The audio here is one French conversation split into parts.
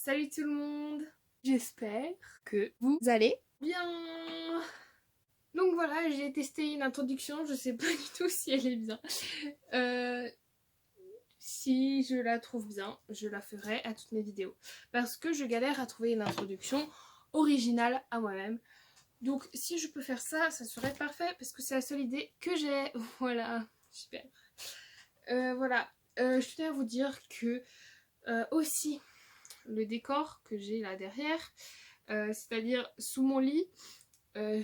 Salut tout le monde, j'espère que vous allez bien. Donc voilà, j'ai testé une introduction, je sais pas du tout si elle est bien. Si je la trouve bien, je la ferai à toutes mes vidéos. Parce que je galère à trouver une introduction originale à moi-même. Donc si je peux faire ça, ça serait parfait parce que c'est la seule idée que j'ai. Voilà, super. Voilà, je tenais à vous dire que aussi le décor que j'ai là derrière, c'est-à-dire sous mon lit,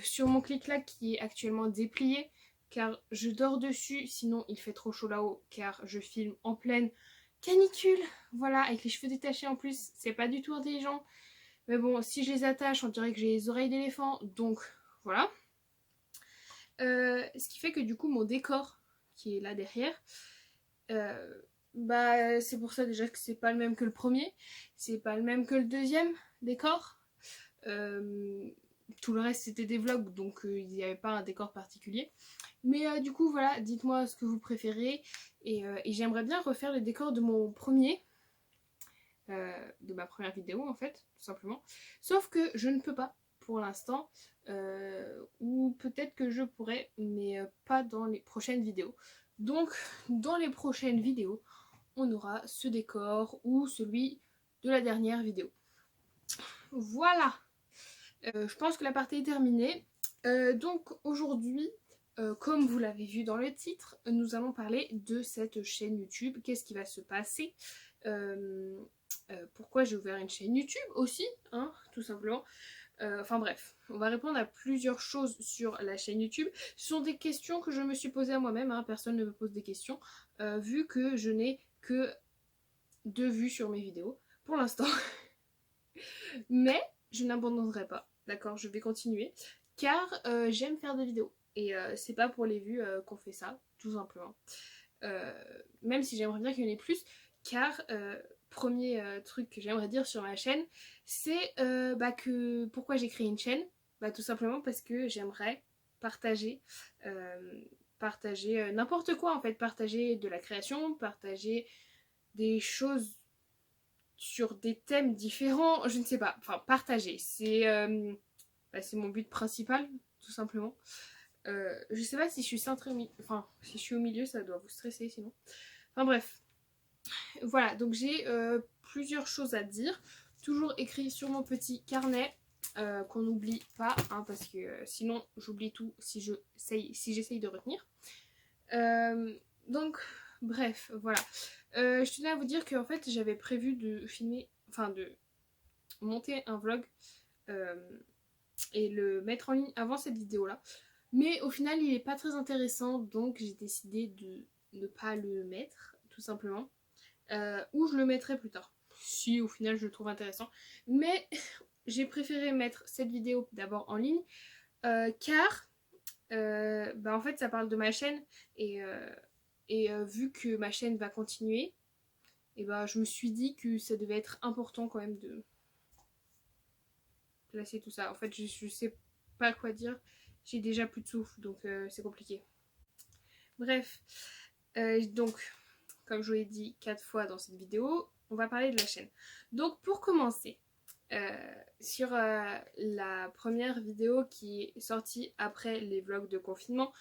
sur mon clic-clac qui est actuellement déplié, car je dors dessus, sinon il fait trop chaud là-haut, car je filme en pleine canicule, voilà, avec les cheveux détachés en plus, c'est pas du tout intelligent. Mais bon, si je les attache, on dirait que j'ai les oreilles d'éléphant, donc voilà. Ce qui fait que du coup, mon décor, qui est là derrière, bah c'est pour ça déjà que c'est pas le même que le premier, c'est pas le même que le deuxième décor. Tout le reste c'était des vlogs, donc il n'y avait pas un décor particulier. Mais du coup voilà, dites-moi ce que vous préférez. Et j'aimerais bien refaire le décor de mon premier, de ma première vidéo en fait, tout simplement. Sauf que je ne peux pas pour l'instant, ou peut-être que je pourrais, mais pas dans les prochaines vidéos. Donc dans les prochaines vidéos, on aura ce décor ou celui de la dernière vidéo. Voilà. Je pense que la partie est terminée. Donc aujourd'hui, comme vous l'avez vu dans le titre, nous allons parler de cette chaîne YouTube. Qu'est-ce qui va se passer, pourquoi j'ai ouvert une chaîne YouTube aussi, hein, tout simplement. Enfin bref, on va répondre à plusieurs choses sur la chaîne YouTube. Ce sont des questions que je me suis posées à moi-même, hein, personne ne me pose des questions, vu que je n'ai que 2 vues sur mes vidéos pour l'instant. Mais je n'abandonnerai pas, d'accord, je vais continuer, car j'aime faire des vidéos. Et c'est pas pour les vues qu'on fait ça, tout simplement. Même si j'aimerais bien qu'il y en ait plus, car premier truc que j'aimerais dire sur ma chaîne, c'est que pourquoi j'ai créé une chaîne, bah tout simplement parce que j'aimerais partager, partager n'importe quoi en fait, partager de la création, partager des choses sur des thèmes différents, je ne sais pas, enfin partager, c'est mon but principal, tout simplement. Je sais pas si je suis centrée enfin si je suis au milieu, ça doit vous stresser sinon. Enfin bref, voilà, donc j'ai plusieurs choses à dire, toujours écrit sur mon petit carnet, qu'on n'oublie pas, hein, parce que sinon j'oublie tout si j'essaye de retenir. Donc bref, voilà. Je tenais à vous dire qu'en fait j'avais prévu de filmer, enfin de monter un vlog, euh, et le mettre en ligne avant cette vidéo là. Mais au final il est pas très intéressant, donc j'ai décidé de ne pas le mettre, tout simplement. Ou je le mettrai plus tard, si au final je le trouve intéressant. Mais j'ai préféré mettre cette vidéo d'abord en ligne, car en fait ça parle de ma chaîne, et vu que ma chaîne va continuer, et je me suis dit que ça devait être important quand même de placer tout ça. En fait, je sais pas quoi dire. J'ai déjà plus de souffle, donc c'est compliqué. Bref, donc, comme je vous l'ai dit 4 fois dans cette vidéo, on va parler de la chaîne. Donc, pour commencer, sur la première vidéo qui est sortie après les vlogs de confinement,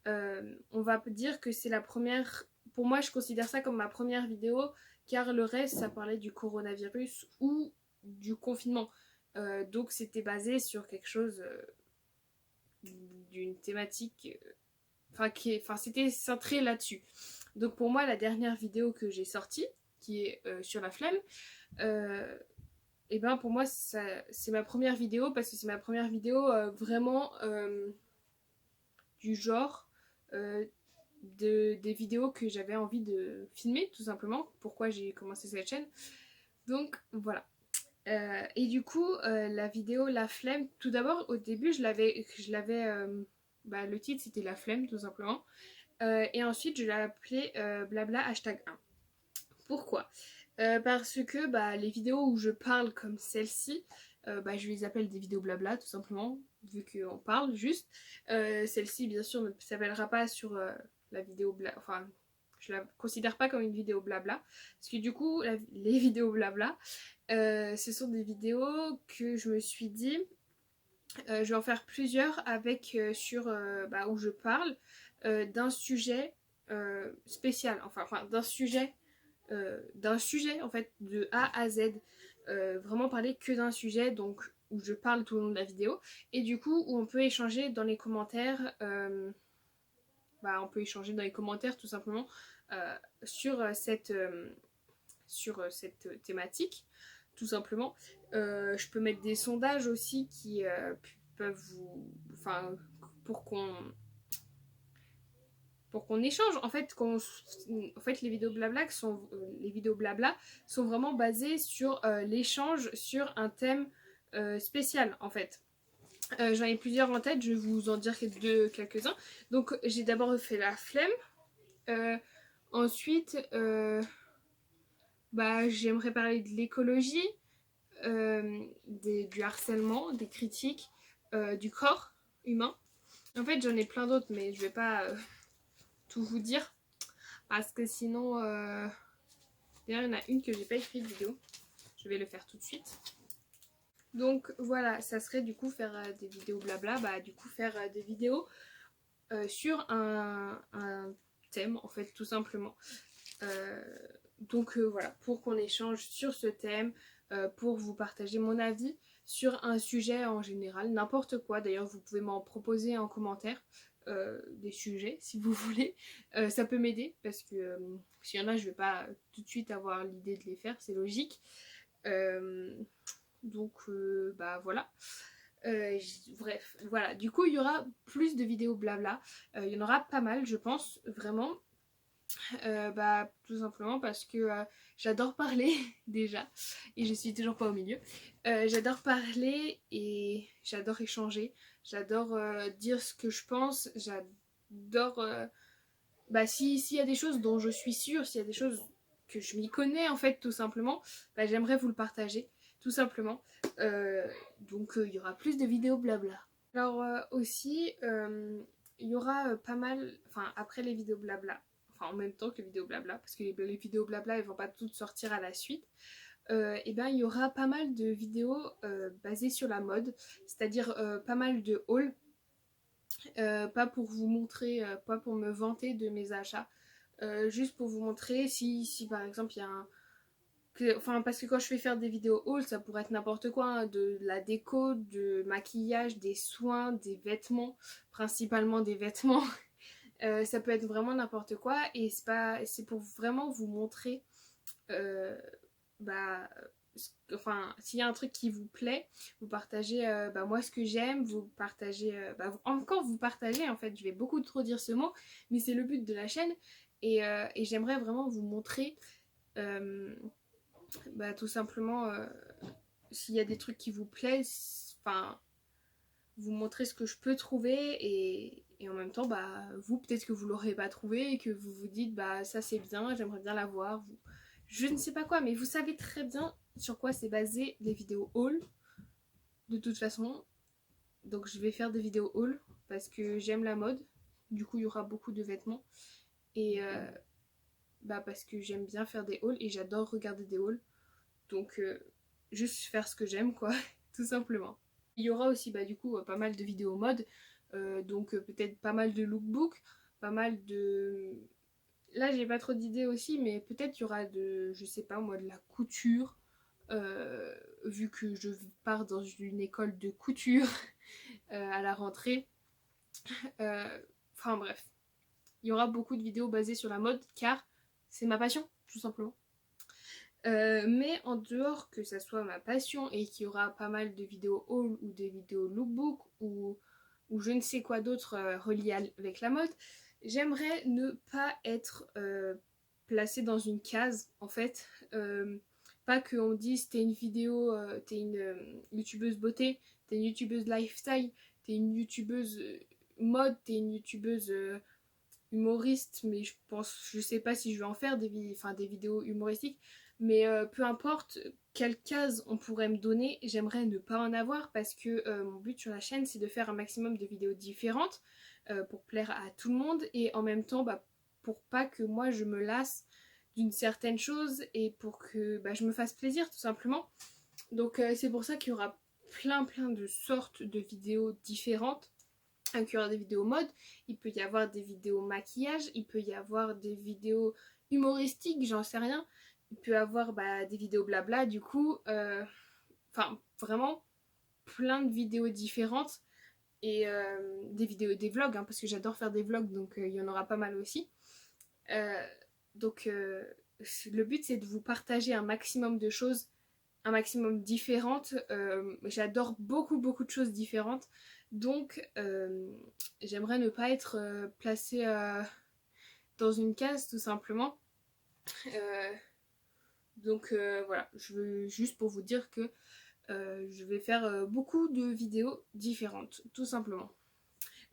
on va dire que c'est la première. Pour moi, je considère ça comme ma première vidéo, car le reste, ça parlait du coronavirus ou du confinement. Donc c'était basé sur quelque chose, d'une thématique, enfin c'était centré là-dessus. Donc pour moi la dernière vidéo que j'ai sortie, qui est sur la flemme, et pour moi c'est ma première vidéo, parce que c'est ma première vidéo vraiment du genre, des vidéos que j'avais envie de filmer, tout simplement. Pourquoi j'ai commencé cette chaîne. Donc voilà. Et du coup, la vidéo La Flemme, tout d'abord, au début, le titre c'était La Flemme, tout simplement. Et ensuite, je l'ai appelé Blabla hashtag 1. Pourquoi? Parce que les vidéos où je parle comme celle-ci, je les appelle des vidéos blabla, tout simplement, vu qu'on parle juste. Celle-ci, bien sûr, ne s'appellera pas sur la vidéo blabla. Enfin, je la considère pas comme une vidéo blabla, parce que du coup, les vidéos blabla, Ce sont des vidéos que je me suis dit, je vais en faire plusieurs avec où je parle d'un sujet spécial, enfin d'un sujet en fait de A à Z. Vraiment parler que d'un sujet, donc où je parle tout le long de la vidéo, et du coup où on peut échanger dans les commentaires, on peut échanger dans les commentaires tout simplement euh, sur, euh, cette, euh, cette thématique, tout simplement. Je peux mettre des sondages aussi qui peuvent vous... Enfin, pour qu'on pour qu'on échange. En fait, les vidéos blabla sont vraiment basées sur l'échange sur un thème spécial, en fait. J'en ai plusieurs en tête, je vais vous en dire quelques-uns. Donc, j'ai d'abord fait la flemme. Euh, Ensuite, j'aimerais parler de l'écologie, du harcèlement, des critiques, du corps humain. En fait, j'en ai plein d'autres, mais je vais pas tout vous dire. Parce que sinon, d'ailleurs, il y en a une que j'ai pas écrite vidéo. Je vais le faire tout de suite. Donc voilà, ça serait du coup faire des vidéos blabla, du coup faire des vidéos sur un thème en fait, tout simplement. Voilà, pour qu'on échange sur ce thème, pour vous partager mon avis sur un sujet en général, n'importe quoi. D'ailleurs, vous pouvez m'en proposer en commentaire des sujets si vous voulez. Ça peut m'aider parce que s'il y en a, je vais pas tout de suite avoir l'idée de les faire, c'est logique. Voilà. Bref, voilà. Du coup, il y aura plus de vidéos blabla. Il y en aura pas mal, je pense, vraiment. Tout simplement parce que j'adore parler déjà et je suis toujours pas au milieu. J'adore parler et j'adore échanger. J'adore dire ce que je pense. J'adore s'il y a des choses dont je suis sûre, s'il y a des choses que je m'y connais en fait tout simplement, j'aimerais vous le partager tout simplement. Il y aura plus de vidéos blabla. Alors aussi il y aura pas mal, enfin après les vidéos blabla, enfin en même temps que les vidéos blabla, parce que les vidéos blabla elles vont pas toutes sortir à la suite. Il y aura pas mal de vidéos basées sur la mode, c'est-à-dire pas mal de hauls. Pas pour vous montrer, pas pour me vanter de mes achats, juste pour vous montrer si par exemple il y a parce que quand je fais faire des vidéos haul, ça pourrait être n'importe quoi, hein, de la déco, de maquillage, des soins, des vêtements, principalement des vêtements. Ça peut être vraiment n'importe quoi et c'est pour vraiment vous montrer euh, bah, s'il y a un truc qui vous plaît, vous partagez moi ce que j'aime, vous partagez, encore vous partagez en fait, je vais beaucoup trop dire ce mot, mais c'est le but de la chaîne et j'aimerais vraiment vous montrer tout simplement s'il y a des trucs qui vous plaisent, vous montrer ce que je peux trouver et en même temps vous peut-être que vous l'aurez pas trouvé et que vous vous dites ça c'est bien, j'aimerais bien l'avoir, je ne sais pas quoi, mais vous savez très bien sur quoi c'est basé les vidéos haul de toute façon. Donc je vais faire des vidéos haul parce que j'aime la mode, du coup il y aura beaucoup de vêtements et parce que j'aime bien faire des hauls et j'adore regarder des hauls, donc juste faire ce que j'aime quoi tout simplement. Il y aura aussi du coup pas mal de vidéos mode, peut-être pas mal de lookbook, pas mal de... Là j'ai pas trop d'idées aussi, mais peut-être il y aura je sais pas moi, de la couture, vu que je pars dans une école de couture à la rentrée. Bref, il y aura beaucoup de vidéos basées sur la mode car c'est ma passion tout simplement. Mais en dehors que ça soit ma passion et qu'il y aura pas mal de vidéos haul ou des vidéos lookbook ou je ne sais quoi d'autre relié avec la mode, j'aimerais ne pas être placée dans une case en fait. Pas qu'on me dise t'es une vidéo, t'es une youtubeuse beauté, t'es une youtubeuse lifestyle, t'es une youtubeuse mode, t'es une youtubeuse humoriste, mais je sais pas si je vais en faire des vidéos humoristiques, mais peu importe quelle case on pourrait me donner, j'aimerais ne pas en avoir parce que mon but sur la chaîne c'est de faire un maximum de vidéos différentes pour plaire à tout le monde et en même temps pour pas que moi je me lasse d'une certaine chose et pour que je me fasse plaisir tout simplement. Donc c'est pour ça qu'il y aura plein de sortes de vidéos différentes. Il y aura des vidéos mode, il peut y avoir des vidéos maquillage, il peut y avoir des vidéos humoristiques, j'en sais rien. Il peut y avoir des vidéos blabla, du coup, enfin vraiment plein de vidéos différentes et des vidéos, des vlogs, hein, parce que j'adore faire des vlogs, donc il y en aura pas mal aussi. Donc le but c'est de vous partager un maximum de choses, un maximum différentes. J'adore beaucoup de choses différentes, donc j'aimerais ne pas être placée dans une case tout simplement. Donc voilà, je veux juste pour vous dire que je vais faire beaucoup de vidéos différentes tout simplement.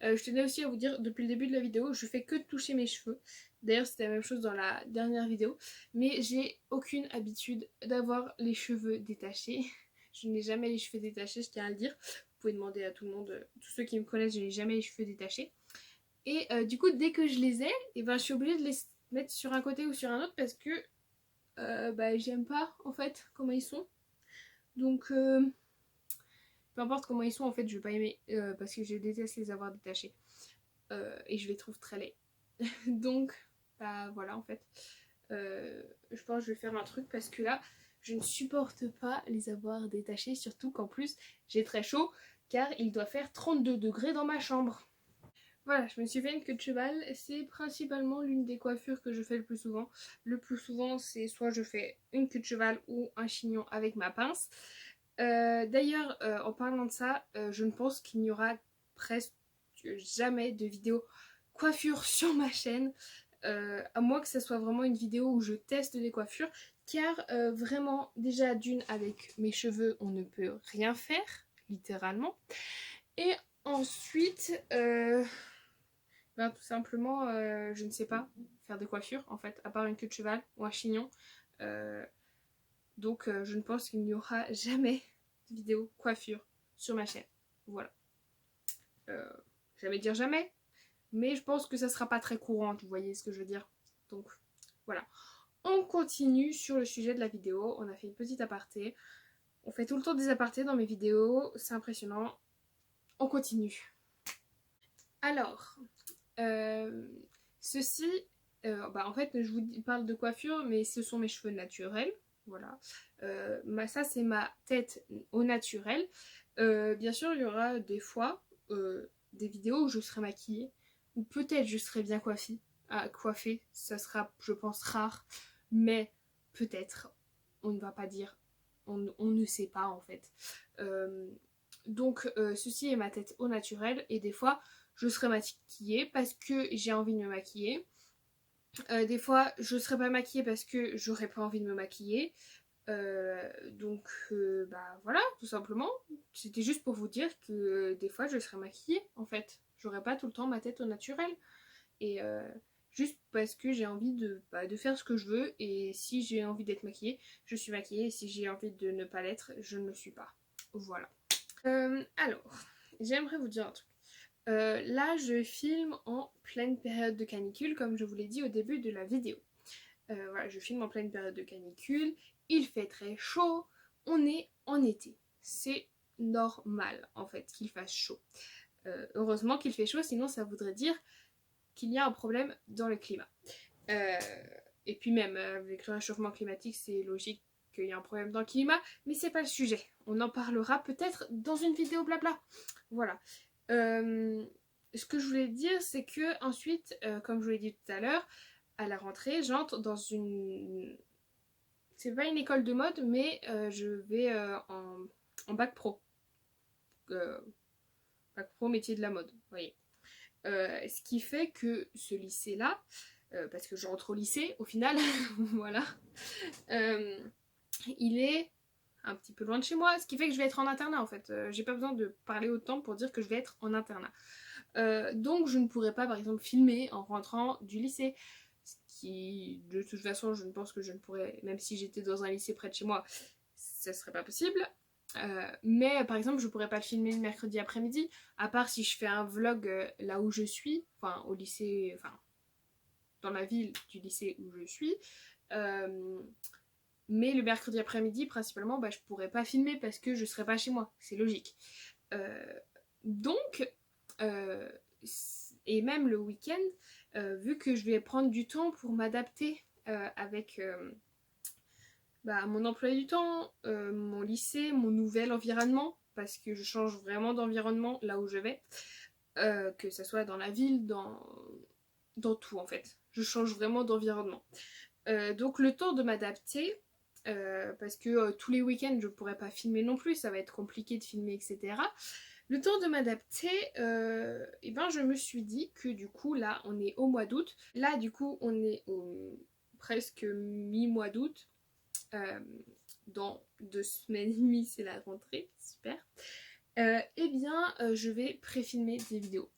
Je tenais aussi à vous dire, depuis le début de la vidéo, je fais que toucher mes cheveux. D'ailleurs, c'était la même chose dans la dernière vidéo. Mais j'ai aucune habitude d'avoir les cheveux détachés. Je n'ai jamais les cheveux détachés, je tiens à le dire. Vous pouvez demander à tout le monde, tous ceux qui me connaissent, je n'ai jamais les cheveux détachés. Et du coup, dès que je les ai, je suis obligée de les mettre sur un côté ou sur un autre parce que j'aime pas, en fait, comment ils sont. Donc peu importe comment ils sont, en fait, je vais pas aimer parce que je déteste les avoir détachés. Et je les trouve très laids. Donc, voilà, en fait. Je pense que je vais faire un truc parce que là, je ne supporte pas les avoir détachés, surtout qu'en plus, j'ai très chaud car il doit faire 32 degrés dans ma chambre. Voilà, je me suis fait une queue de cheval. C'est principalement l'une des coiffures que je fais le plus souvent. Le plus souvent, c'est soit je fais une queue de cheval ou un chignon avec ma pince. D'ailleurs, en parlant de ça, je ne pense qu'il n'y aura presque jamais de vidéo coiffure sur ma chaîne, à moins que ce soit vraiment une vidéo où je teste des coiffures, car vraiment, déjà d'une, avec mes cheveux, on ne peut rien faire, littéralement. Et ensuite, tout simplement, je ne sais pas faire de coiffure, en fait, à part une queue de cheval ou un chignon. Donc, je ne pense qu'il n'y aura jamais de vidéo coiffure sur ma chaîne. Voilà. Jamais dire jamais, mais je pense que ça sera pas très courant, vous voyez ce que je veux dire. Donc, voilà. On continue sur le sujet de la vidéo. On a fait une petite aparté. On fait tout le temps des apartés dans mes vidéos. C'est impressionnant. On continue. Alors, ceci, en fait, je vous parle de coiffure, mais ce sont mes cheveux naturels. Voilà. Ça, c'est ma tête au naturel. Bien sûr, il y aura des fois des vidéos où je serai maquillée, ou peut-être je serai bien coiffée. Ça sera, je pense, rare, mais peut-être. On ne va pas dire. On ne sait pas, en fait. Donc, ceci est ma tête au naturel, et des fois, je serai maquillée parce que j'ai envie de me maquiller. Des fois, je serai pas maquillée parce que j'aurais pas envie de me maquiller. Donc, voilà, tout simplement. C'était juste pour vous dire que des fois, je serai maquillée, en fait. J'aurai pas tout le temps ma tête au naturel. Et juste parce que j'ai envie de faire ce que je veux. Et si j'ai envie d'être maquillée, je suis maquillée. Et si j'ai envie de ne pas l'être, je ne le suis pas. Voilà. Alors, j'aimerais vous dire un truc. Là, je filme en pleine période de canicule, comme je vous l'ai dit au début de la vidéo. Voilà, je filme en pleine période de canicule. Il fait très chaud. On est en été. C'est normal, en fait, qu'il fasse chaud. Heureusement qu'il fait chaud, sinon ça voudrait dire qu'il y a un problème dans le climat. Et puis même, avec le réchauffement climatique, c'est logique qu'il y a un problème dans le climat, mais c'est pas le sujet. On en parlera peut-être dans une vidéo blabla. Voilà. Ce que je voulais dire, c'est que ensuite, comme je vous l'ai dit tout à l'heure, à la rentrée, j'entre dans une... C'est pas une école de mode, mais je vais en bac pro. Bac pro métier de la mode, vous voyez. Ce qui fait que ce lycée-là, parce que je rentre au lycée au final, voilà, il est un petit peu loin de chez moi, ce qui fait que je vais être en internat en fait. J'ai pas besoin de parler autant pour dire que je vais être en internat. Donc je ne pourrais pas par exemple filmer en rentrant du lycée. Ce qui, de toute façon, je ne pense que je ne pourrais, même si j'étais dans un lycée près de chez moi, ça serait pas possible. Mais par exemple, je pourrais pas le filmer le mercredi après-midi, à part si je fais un vlog là où je suis, enfin au lycée, enfin dans la ville du lycée où je suis. Mais le mercredi après-midi, principalement, bah, je pourrais pas filmer parce que je serais pas chez moi. C'est logique. Donc, et même le week-end, vu que je vais prendre du temps pour m'adapter avec mon emploi du temps, mon lycée, mon nouvel environnement, parce que je change vraiment d'environnement là où je vais, que ce soit dans la ville, dans tout en fait. Je change vraiment d'environnement. Donc le temps de m'adapter, parce que tous les week-ends je pourrais pas filmer non plus, ça va être compliqué de filmer, etc. Le temps de m'adapter, et ben je me suis dit que du coup là on est au mois d'août, là du coup on est au presque mi-mois d'août, dans 2 semaines et demie c'est la rentrée, super. Eh bien je vais pré-filmer des vidéos.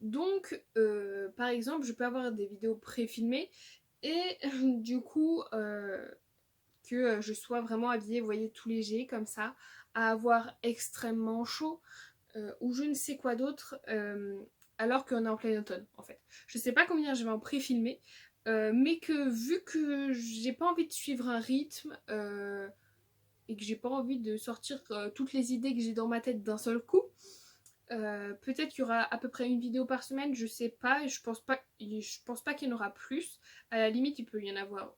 Donc par exemple je peux avoir des vidéos pré-filmées et du coup que je sois vraiment habillée, vous voyez, tout léger comme ça, à avoir extrêmement chaud ou je ne sais quoi d'autre, alors qu'on est en plein automne en fait. Je sais pas combien je vais en pré-filmer, mais que vu que j'ai pas envie de suivre un rythme et que j'ai pas envie de sortir toutes les idées que j'ai dans ma tête d'un seul coup, peut-être qu'il y aura à peu près une vidéo par semaine, je sais pas, et je pense pas qu'il y en aura plus. À la limite, il peut y en avoir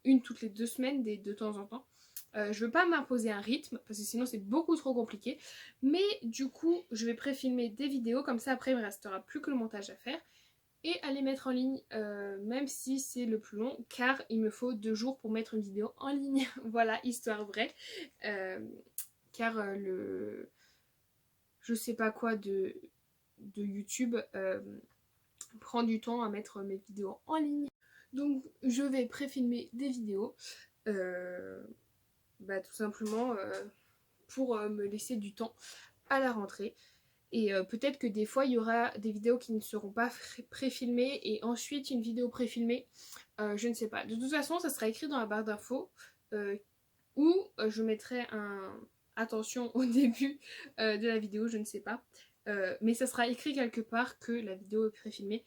une toutes les 2 semaines, de temps en temps. Je veux pas m'imposer un rythme, parce que sinon c'est beaucoup trop compliqué. Mais du coup, je vais pré-filmer des vidéos, comme ça après il me restera plus que le montage à faire. Et à les mettre en ligne, même si c'est le plus long, car il me faut 2 jours pour mettre une vidéo en ligne. Voilà, histoire vraie. Car le je sais pas quoi de YouTube prend du temps à mettre mes vidéos en ligne. Donc je vais pré-filmer des vidéos tout simplement pour me laisser du temps à la rentrée. Et peut-être que des fois il y aura des vidéos qui ne seront pas pré-filmées et ensuite une vidéo pré-filmée. Je ne sais pas. De toute façon ça sera écrit dans la barre d'infos ou je mettrai un attention au début de la vidéo, je ne sais pas. Mais ça sera écrit quelque part que la vidéo est pré-filmée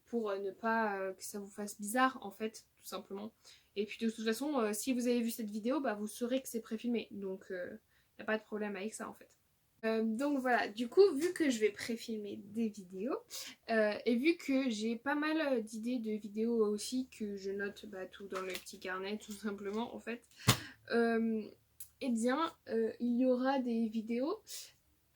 pour ne pas que ça vous fasse bizarre en fait, tout simplement. Et puis de toute façon, si vous avez vu cette vidéo, vous saurez que c'est pré-filmé. Donc il n'y a pas de problème avec ça en fait. Donc voilà, du coup, vu que je vais pré-filmer des vidéos, et vu que j'ai pas mal d'idées de vidéos aussi que je note tout dans le petit carnet, tout simplement, en fait, eh bien, il y aura des vidéos,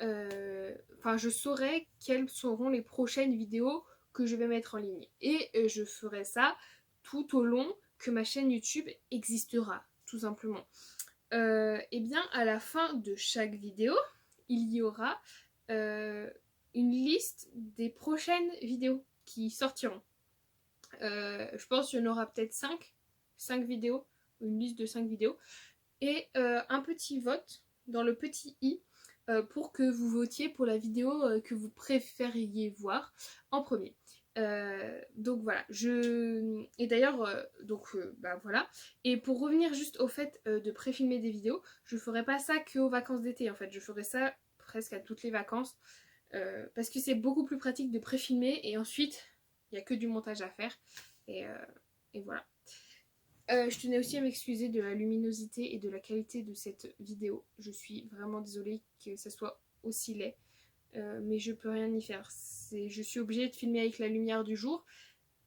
je saurai quelles seront les prochaines vidéos que je vais mettre en ligne. Et je ferai ça tout au long que ma chaîne YouTube existera, tout simplement. Eh bien, à la fin de chaque vidéo, il y aura une liste des prochaines vidéos qui sortiront. Je pense qu'il y en aura peut-être 5 vidéos, une liste de 5 vidéos, et un petit vote dans le petit i pour que vous votiez pour la vidéo que vous préfériez voir en premier. Donc voilà, et d'ailleurs voilà. Et pour revenir juste au fait de pré-filmer des vidéos, je ferai pas ça qu'aux vacances d'été en fait, je ferai ça presque à toutes les vacances parce que c'est beaucoup plus pratique de pré-filmer et ensuite il n'y a que du montage à faire et voilà. Je tenais aussi à m'excuser de la luminosité et de la qualité de cette vidéo, je suis vraiment désolée que ça soit aussi laid. Mais je peux rien y faire. Je suis obligée de filmer avec la lumière du jour.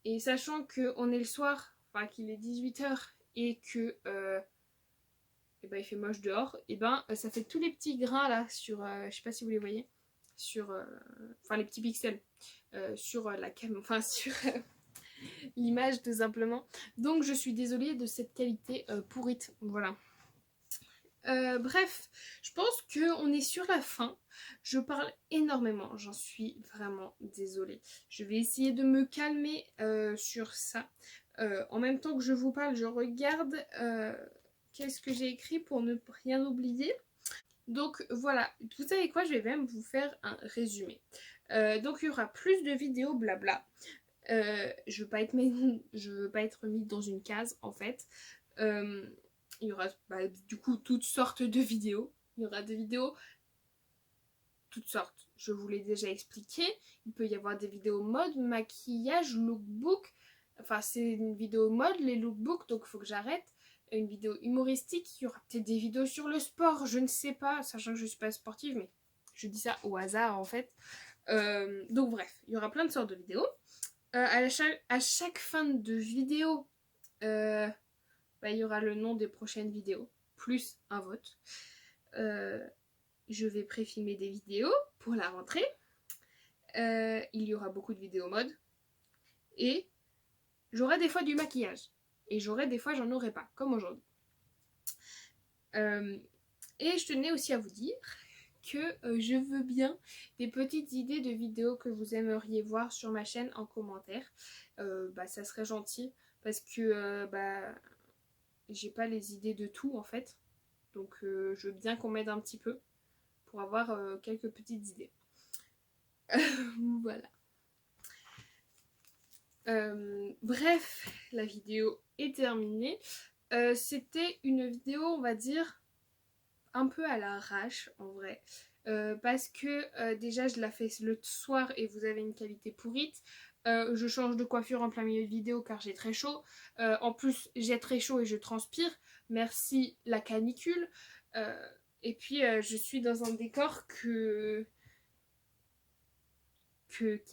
Et sachant qu'on est le soir, qu'il est 18h et que il fait moche dehors, ça fait tous les petits grains là sur, je sais pas si vous les voyez, sur, les petits pixels sur la cam, sur l'image tout simplement. Donc je suis désolée de cette qualité pourrite, voilà. Bref, je pense qu'on est sur la fin. Je parle énormément, j'en suis vraiment désolée. Je vais essayer de me calmer sur ça. En même temps que je vous parle, je regarde qu'est-ce que j'ai écrit pour ne rien oublier. Donc voilà, vous savez quoi, je vais même vous faire un résumé. Donc il y aura plus de vidéos blabla. Je veux pas être mise dans une case en fait. Il y aura du coup toutes sortes de vidéos. Il y aura des vidéos toutes sortes. Je vous l'ai déjà expliqué. Il peut y avoir des vidéos mode, maquillage, lookbook, Enfin, c'est une vidéo mode, les lookbooks, donc il faut que j'arrête. Une vidéo humoristique, il y aura peut-être des vidéos sur le sport, je ne sais pas, sachant que je ne suis pas sportive, mais je dis ça au hasard en fait. Donc bref, il y aura plein de sortes de vidéos. À chaque fin de vidéo, il y aura le nom des prochaines vidéos, plus un vote. Je vais pré-filmer des vidéos pour la rentrée. Il y aura beaucoup de vidéos mode. Et j'aurai des fois du maquillage. Et j'aurai des fois, j'en aurai pas, comme aujourd'hui. Et je tenais aussi à vous dire que je veux bien des petites idées de vidéos que vous aimeriez voir sur ma chaîne en commentaire. Ça serait gentil parce que j'ai pas les idées de tout en fait. Donc je veux bien qu'on m'aide un petit peu pour avoir quelques petites idées. Voilà. Bref, la vidéo est terminée. C'était une vidéo, on va dire, un peu à l'arrache en vrai. Parce que déjà je la fais le soir et vous avez une qualité pourrite. Je change de coiffure en plein milieu de vidéo car j'ai très chaud. En plus j'ai très chaud et je transpire. Merci la canicule. Et puis je suis dans un décor qui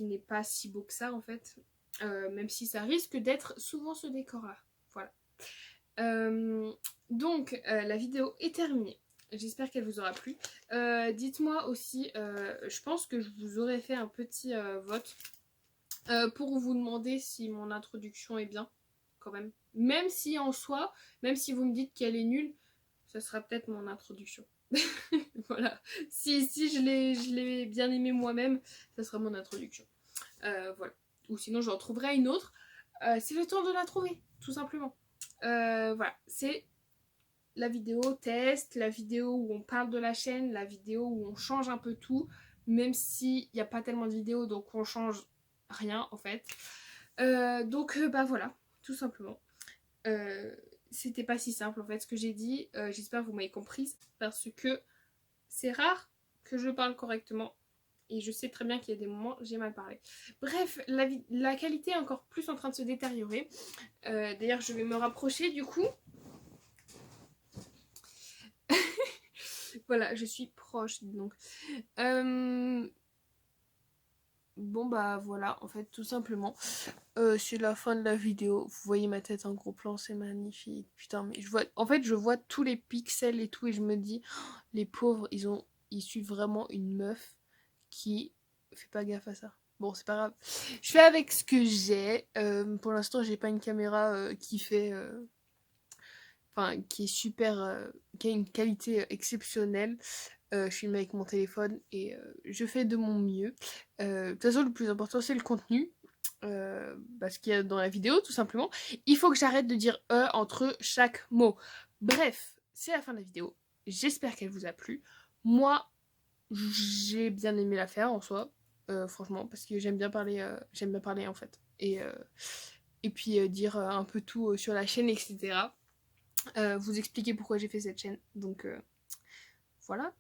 n'est pas si beau que ça en fait. Même si ça risque d'être souvent ce décor là. Voilà. Donc la vidéo est terminée. J'espère qu'elle vous aura plu. Dites-moi aussi, je pense que je vous aurais fait un petit vote pour vous demander si mon introduction est bien, quand même. Même si en soi, même si vous me dites qu'elle est nulle, ça sera peut-être mon introduction. Voilà. Si je l'ai bien aimée moi-même, ça sera mon introduction. Voilà. Ou sinon, j'en trouverai une autre. C'est le temps de la trouver, tout simplement. Voilà. C'est la vidéo test, la vidéo où on parle de la chaîne, la vidéo où on change un peu tout, même s'il n'y a pas tellement de vidéos, donc on change rien en fait. Donc voilà, tout simplement. C'était pas si simple en fait ce que j'ai dit. J'espère que vous m'avez comprise parce que c'est rare que je parle correctement. Et je sais très bien qu'il y a des moments où j'ai mal parlé. Bref, la qualité est encore plus en train de se détériorer. D'ailleurs, je vais me rapprocher du coup. Voilà, je suis proche donc. Bon bah voilà, en fait tout simplement. C'est la fin de la vidéo. Vous voyez ma tête en gros plan, c'est magnifique. Putain, mais je vois tous les pixels et tout et je me dis, oh, les pauvres, ils suivent vraiment une meuf qui fait pas gaffe à ça. Bon, c'est pas grave. Je fais avec ce que j'ai. Pour l'instant, j'ai pas une caméra qui fait. Enfin, qui est super. Qui a une qualité exceptionnelle. Je filme avec mon téléphone et je fais de mon mieux. De toute façon, le plus important, c'est le contenu. Ce qu'il y a dans la vidéo, tout simplement. Il faut que j'arrête de dire entre chaque mot. Bref, c'est la fin de la vidéo. J'espère qu'elle vous a plu. Moi, j'ai bien aimé la faire en soi, franchement, parce que j'aime bien parler en fait. Et puis dire un peu tout sur la chaîne, etc. Vous expliquer pourquoi j'ai fait cette chaîne. Donc voilà.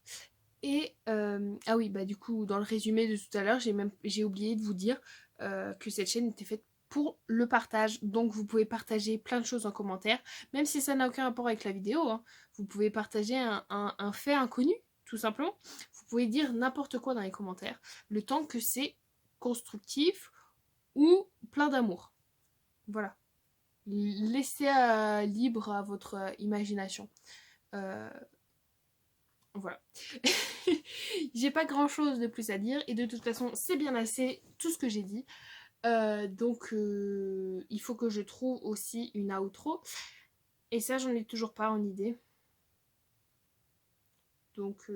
Et ah oui, bah du coup, dans le résumé de tout à l'heure, j'ai oublié de vous dire que cette chaîne était faite pour le partage. Donc vous pouvez partager plein de choses en commentaire, même si ça n'a aucun rapport avec la vidéo. Hein. Vous pouvez partager un fait inconnu, tout simplement. Vous pouvez dire n'importe quoi dans les commentaires, le temps que c'est constructif ou plein d'amour. Voilà. Laissez libre à votre imagination. Voilà. J'ai pas grand chose de plus à dire et de toute façon c'est bien assez tout ce que j'ai dit. Donc il faut que je trouve aussi une outro. Et ça j'en ai toujours pas en idée. Donc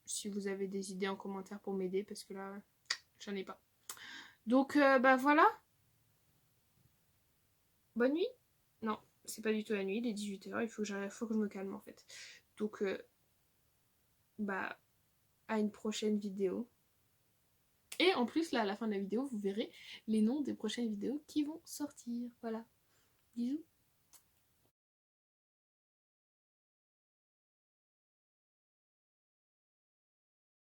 si vous avez des idées en commentaire pour m'aider parce que là j'en ai pas. Donc voilà. Bonne nuit. Non, c'est pas du tout la nuit, il est 18h, il faut que je me calme en fait. Donc à une prochaine vidéo. Et en plus, là, à la fin de la vidéo, vous verrez les noms des prochaines vidéos qui vont sortir. Voilà. Bisous.